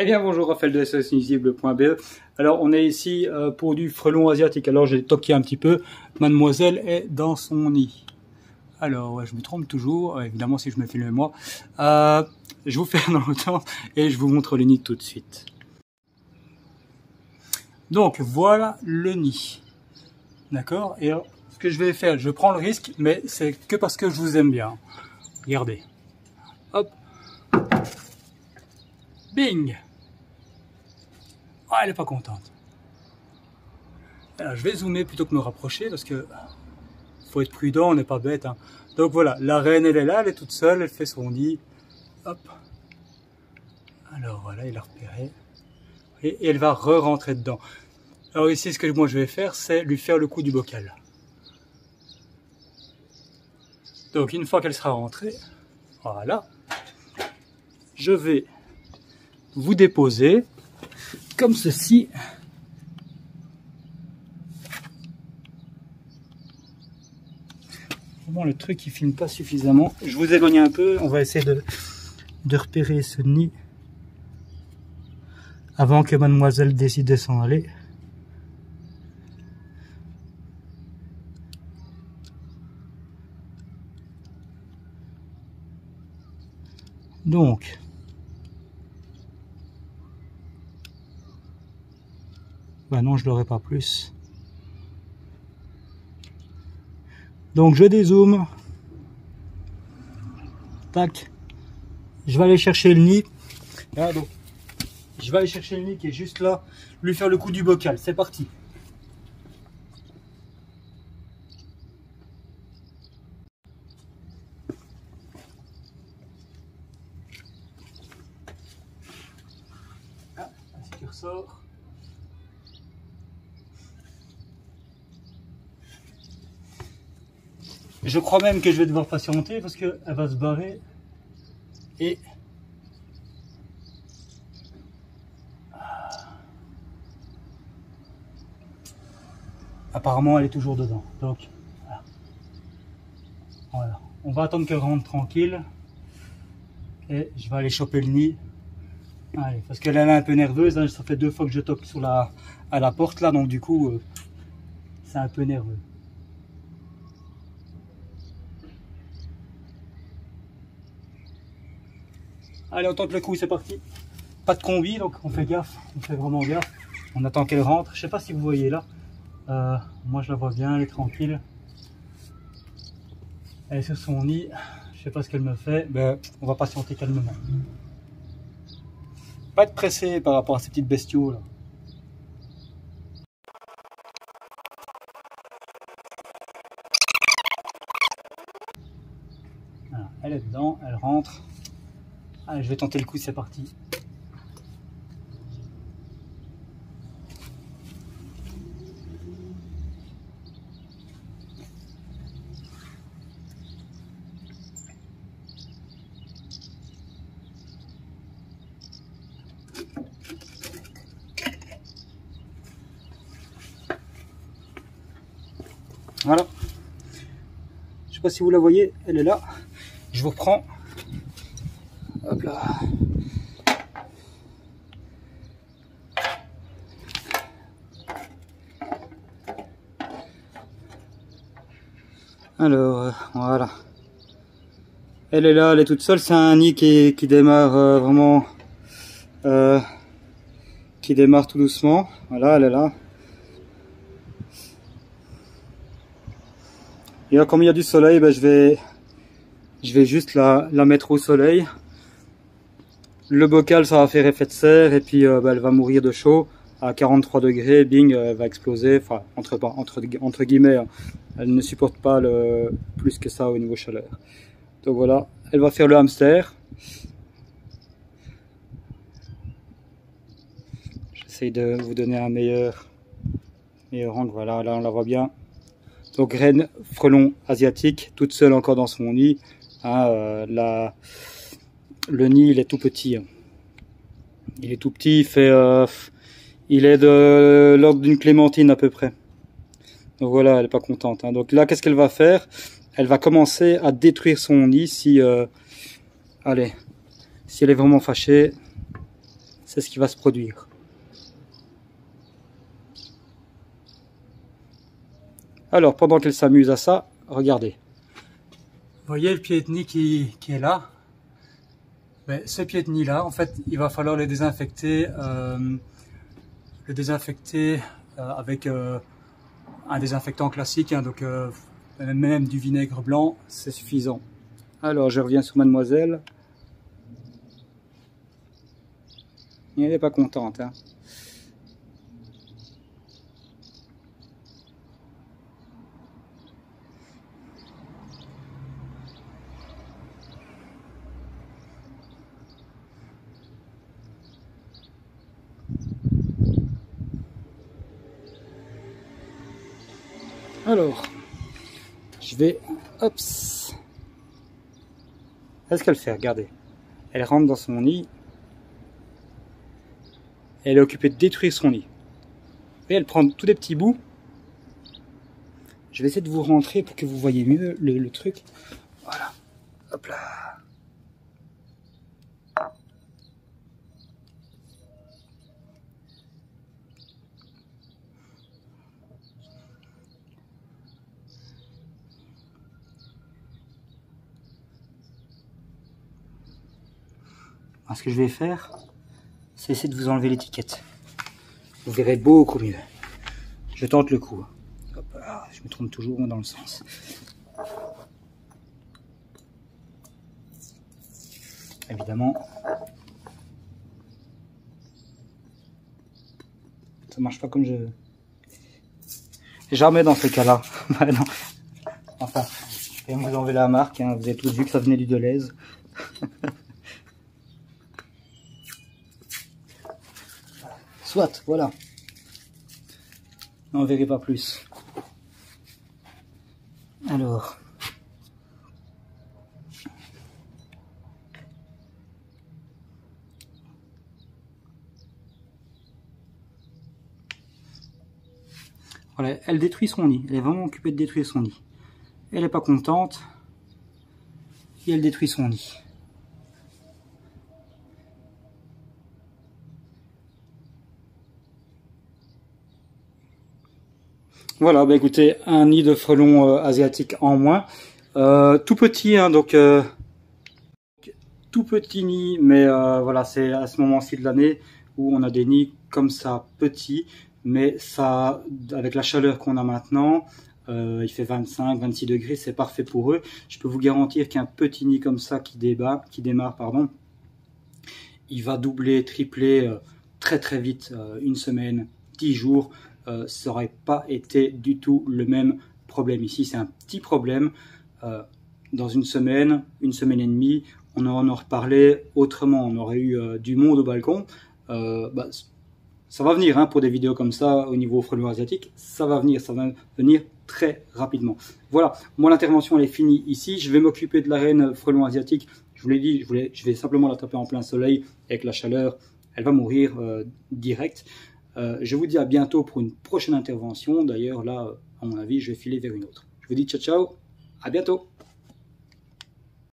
Eh bien bonjour, Raphaël de SOSnuisible.be. Alors on est ici pour du frelon asiatique. Alors j'ai toqué un petit peu. Mademoiselle est dans son nid. Alors ouais, je me trompe toujours, évidemment si je me filme moi. Je vous fais dans le temps et je vous montre le nid tout de suite. Donc voilà le nid. D'accord. Et alors, ce que je vais faire, je prends le risque, mais c'est que parce que je vous aime bien. Regardez. Hop. Bing. Ah, elle est pas contente. Alors, je vais zoomer plutôt que me rapprocher parce que faut être prudent, on n'est pas bête. Hein. Donc voilà, la reine elle est là, elle est toute seule, elle fait son nid. Hop. Alors voilà, il a repéré. Et elle va re-rentrer dedans. Alors ici, ce que moi je vais faire, c'est lui faire le coup du bocal. Donc une fois qu'elle sera rentrée, voilà, je vais vous déposer comme ceci. Vraiment le truc il filme pas suffisamment. Je vous éloigne un peu, on va essayer de repérer ce nid avant que mademoiselle décide de s'en aller. Donc, bah non, je l'aurai pas plus. Donc je dézoome. Tac. Je vais aller chercher le nid. Ah, donc, je vais aller chercher le nid qui est juste là. Lui faire le coup du bocal. C'est parti. Ah, ainsi tu ressors. Je crois même que je vais devoir patienter parce qu'elle va se barrer. Et apparemment elle est toujours dedans. Donc voilà. On va attendre qu'elle rentre tranquille. Et je vais aller choper le nid. Allez, parce qu'elle est un peu nerveuse. Hein. Ça fait 2 fois que je toque sur à la porte là. Donc du coup, c'est un peu nerveux. Allez, on tente le coup, c'est parti. Pas de combi, donc on fait gaffe. On fait vraiment gaffe. On attend qu'elle rentre. Je sais pas si vous voyez là. Moi je la vois bien, elle est tranquille. Elle est sur son nid. Je sais pas ce qu'elle me fait. Ben, on va patienter calmement. Pas être pressé par rapport à ces petites bestiaux là. Voilà, elle est dedans, elle rentre. Allez, je vais tenter le coup, c'est parti. Voilà. Je sais pas si vous la voyez, elle est là. Je vous reprends. Hop là. Alors, voilà. Elle est là, elle est toute seule. C'est un nid qui démarre vraiment... qui démarre tout doucement. Voilà, elle est là. Et là, comme il y a du soleil, ben, je vais juste la mettre au soleil. Le bocal, ça va faire effet de serre et puis ben, elle va mourir de chaud à 43 degrés. Bing, elle va exploser. Enfin, entre guillemets, hein. Elle ne supporte pas plus que ça au niveau chaleur. Donc voilà, elle va faire le hamster. J'essaye de vous donner un meilleur angle. Voilà, là on la voit bien. Donc reine frelon asiatique, toute seule encore dans son nid. Hein, le nid il est tout petit. Hein. Il est tout petit, il est de l'ordre d'une clémentine à peu près. Donc voilà, elle est pas contente. Hein. Donc là, qu'est-ce qu'elle va faire? Elle va commencer à détruire son nid si elle est vraiment fâchée. c'est ce qui va se produire. Alors, pendant qu'elle s'amuse à ça, regardez. Vous voyez le pied de nid qui est là. Mais ce pied de nid là, en fait, il va falloir le désinfecter avec un désinfectant classique, hein, donc même du vinaigre blanc, c'est suffisant. Alors, je reviens sur mademoiselle. Elle n'est pas contente, hein. Alors, je vais, hop, est-ce qu'elle fait? Regardez, elle rentre dans son nid, elle est occupée de détruire son nid. Et elle prend tous des petits bouts. Je vais essayer de vous rentrer pour que vous voyez mieux le truc. Voilà, hop là. Alors, ce que je vais faire, c'est essayer de vous enlever l'étiquette. Vous verrez beaucoup mieux. Je tente le coup. Hop là, je me trompe toujours dans le sens. Évidemment, ça marche pas comme je veux. Jamais dans ces cas-là. Bah non. Enfin, je vais vous enlever la marque. Hein. Vous avez tous vu que ça venait du Deleuze. Soit, voilà. On ne verrait pas plus. Alors. Voilà, elle détruit son nid. Elle est vraiment occupée de détruire son nid. Elle n'est pas contente. Et elle détruit son nid. Voilà, bah écoutez, un nid de frelons asiatiques en moins. Tout petit, hein, donc tout petit nid, mais voilà, c'est à ce moment-ci de l'année où on a des nids comme ça, petits, mais ça, avec la chaleur qu'on a maintenant, il fait 25-26 degrés, c'est parfait pour eux. Je peux vous garantir qu'un petit nid comme ça qui démarre, il va doubler, tripler très très vite, une semaine, 10 jours. Ça n'aurait pas été du tout le même problème. Ici, c'est un petit problème. Dans une semaine et demie, on en aurait reparlé autrement. On aurait eu du monde au balcon. Bah, ça va venir, hein, pour des vidéos comme ça au niveau frelon asiatique. Ça va venir très rapidement. Voilà, moi l'intervention elle est finie ici. Je vais m'occuper de la reine frelon asiatique. Je vous l'ai dit, je vais simplement la taper en plein soleil avec la chaleur. Elle va mourir direct. Je vous dis à bientôt pour une prochaine intervention. D'ailleurs, là, à mon avis, je vais filer vers une autre. Je vous dis ciao, ciao, à bientôt.